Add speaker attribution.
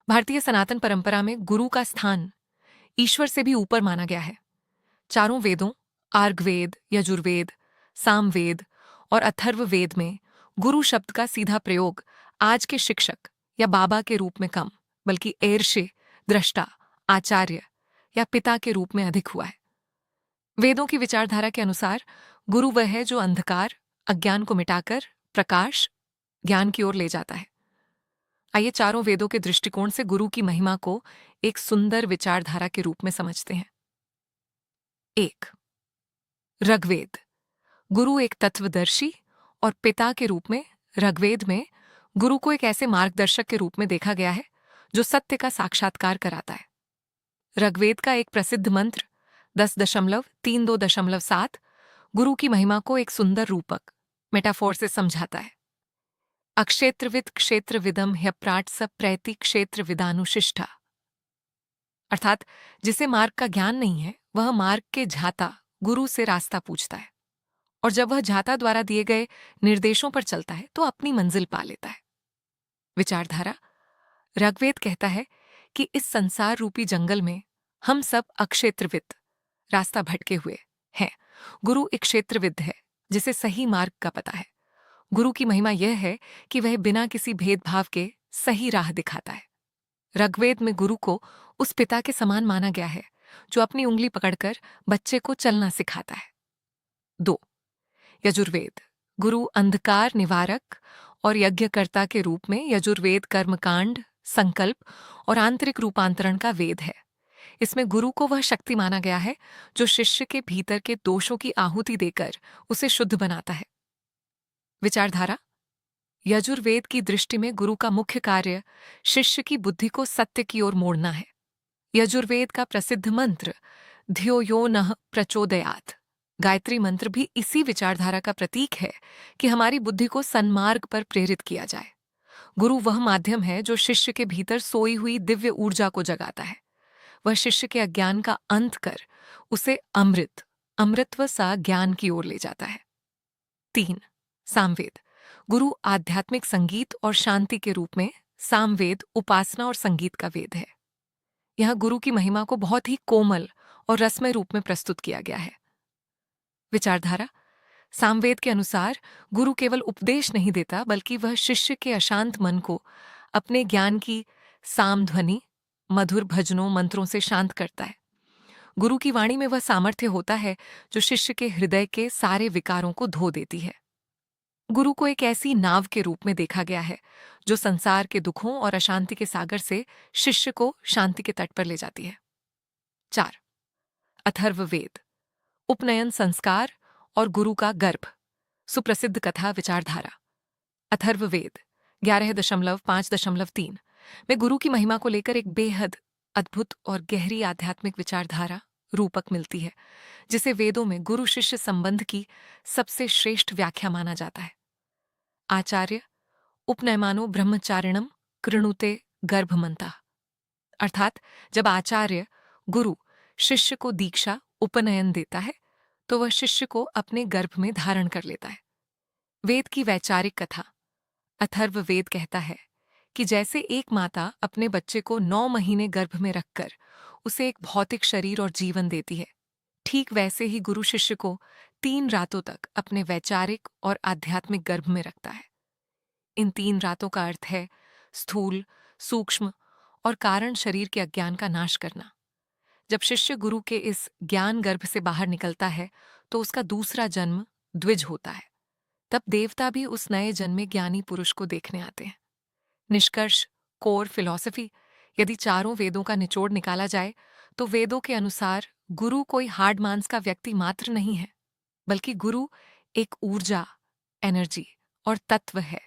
Speaker 1: भारतीय सनातन परंपरा में गुरु का स्थान ईश्वर से भी ऊपर माना गया है। चारों वेदों आर्गवेद, यजुर्वेद, सामवेद और अथर्ववेद में गुरु शब्द का सीधा प्रयोग आज के शिक्षक या बाबा के रूप में कम, बल्कि एर्षे, दृष्टा, आचार्य या पिता के रूप में अधिक हुआ है। वेदों की विचारधारा के अनुसार गुरु वह है जो अंधकार, अज्ञान को मिटाकर प्रकाश, ज्ञान की ओर ले जाता है। आइए चारों वेदों के दृष्टिकोण से गुरु की महिमा को एक सुंदर विचारधारा के रूप में समझते हैं। 1. ऋग्वेद। गुरु एक तत्वदर्शी और पिता के रूप में ऋग्वेद में गुरु को एक ऐसे मार्गदर्शक के रूप में देखा गया है जो सत्य का साक्षात्कार कराता है। ऋग्वेद का एक प्रसिद्ध मंत्र 10.32.7 गुरु की महिमा को एक सुंदर रूपक मेटाफोर से समझाता है। अक्षेत्रविद क्षेत्रविदम ह्यप्राट स प्रैति क्षेत्र विदानुशिष्टा, अर्थात जिसे मार्ग का ज्ञान नहीं है वह मार्ग के झाता गुरु से रास्ता पूछता है, और जब वह झाता द्वारा दिए गए निर्देशों पर चलता है तो अपनी मंजिल पा लेता है। विचारधारा। ऋग्वेद कहता है कि इस संसार रूपी जंगल में हम सब अक्षेत्रविद, रास्ता भटके हुए हैं। गुरु एक क्षेत्रविद है जिसे सही मार्ग का पता है। गुरु की महिमा यह है कि वह बिना किसी भेदभाव के सही राह दिखाता है। ऋग्वेद में गुरु को उस पिता के समान माना गया है जो अपनी उंगली पकड़कर बच्चे को चलना सिखाता है। 2. यजुर्वेद। गुरु अंधकार निवारक और यज्ञकर्ता के रूप में यजुर्वेद कर्मकांड, संकल्प और आंतरिक रूपांतरण का वेद है। इसमें गुरु को वह शक्ति माना गया है जो शिष्य के भीतर के दोषों की आहुति देकर उसे शुद्ध बनाता है। विचारधारा। यजुर्वेद की दृष्टि में गुरु का मुख्य कार्य शिष्य की बुद्धि को सत्य की ओर मोड़ना है। यजुर्वेद का प्रसिद्ध मंत्र धियो यो नः प्रचोदयात्, गायत्री मंत्र भी इसी विचारधारा का प्रतीक है कि हमारी बुद्धि को सन्मार्ग पर प्रेरित किया जाए। गुरु वह माध्यम है जो शिष्य के भीतर सोई हुई दिव्य ऊर्जा को जगाता है। वह शिष्य के अज्ञान का अंत कर उसे अमृतत्व सा ज्ञान की ओर ले जाता है। 3. सामवेद। गुरु आध्यात्मिक संगीत और शांति के रूप में सामवेद उपासना और संगीत का वेद है। यह गुरु की महिमा को बहुत ही कोमल और रसमय रूप में प्रस्तुत किया गया है। विचारधारा। सामवेद के अनुसार गुरु केवल उपदेश नहीं देता बल्कि वह शिष्य के अशांत मन को अपने ज्ञान की सामध्वनि, मधुर भजनों, मंत्रों से शांत करता है। गुरु की वाणी में वह सामर्थ्य होता है जो शिष्य के हृदय के सारे विकारों को धो देती है। गुरु को एक ऐसी नाव के रूप में देखा गया है जो संसार के दुखों और अशांति के सागर से शिष्य को शांति के तट पर ले जाती है। 4. अथर्ववेद। उपनयन संस्कार और गुरु का गर्भ, सुप्रसिद्ध कथा विचारधारा। अथर्ववेद 11.5.3 में गुरु की महिमा को लेकर एक बेहद अद्भुत और गहरी आध्यात्मिक विचारधारा रूपक मिलती है, जिसे वेदों में गुरु शिष्य संबंध की सबसे श्रेष्ठ व्याख्या माना जाता है। आचार्य उपनयमानो ब्रह्मचारिणम कृणुते गर्भमंता, अर्थात जब आचार्य गुरु शिष्य को दीक्षा उपनयन देता है तो वह शिष्य को अपने गर्भ में धारण कर लेता है। वेद की वैचारिक कथा। अथर्ववेद कहता है कि जैसे एक माता अपने बच्चे को 9 महीने गर्भ में रखकर उसे एक भौतिक शरीर और जीवन देती है, ठीक वैसे ही गुरु शिष्य को 3 रातों तक अपने वैचारिक और आध्यात्मिक गर्भ में रखता है। इन 3 रातों का अर्थ है स्थूल, सूक्ष्म और कारण शरीर के अज्ञान का नाश करना। जब शिष्य गुरु के इस ज्ञान गर्भ से बाहर निकलता है तो उसका दूसरा जन्म द्विज होता है। तब देवता भी उस नए जन्मे ज्ञानी पुरुष को देखने आते हैं। निष्कर्ष, कोर फिलॉसफी। यदि चारों वेदों का निचोड़ निकाला जाए तो वेदों के अनुसार गुरु कोई हार्ड मांस का व्यक्ति मात्र नहीं है, बल्कि गुरु एक ऊर्जा, एनर्जी और तत्व है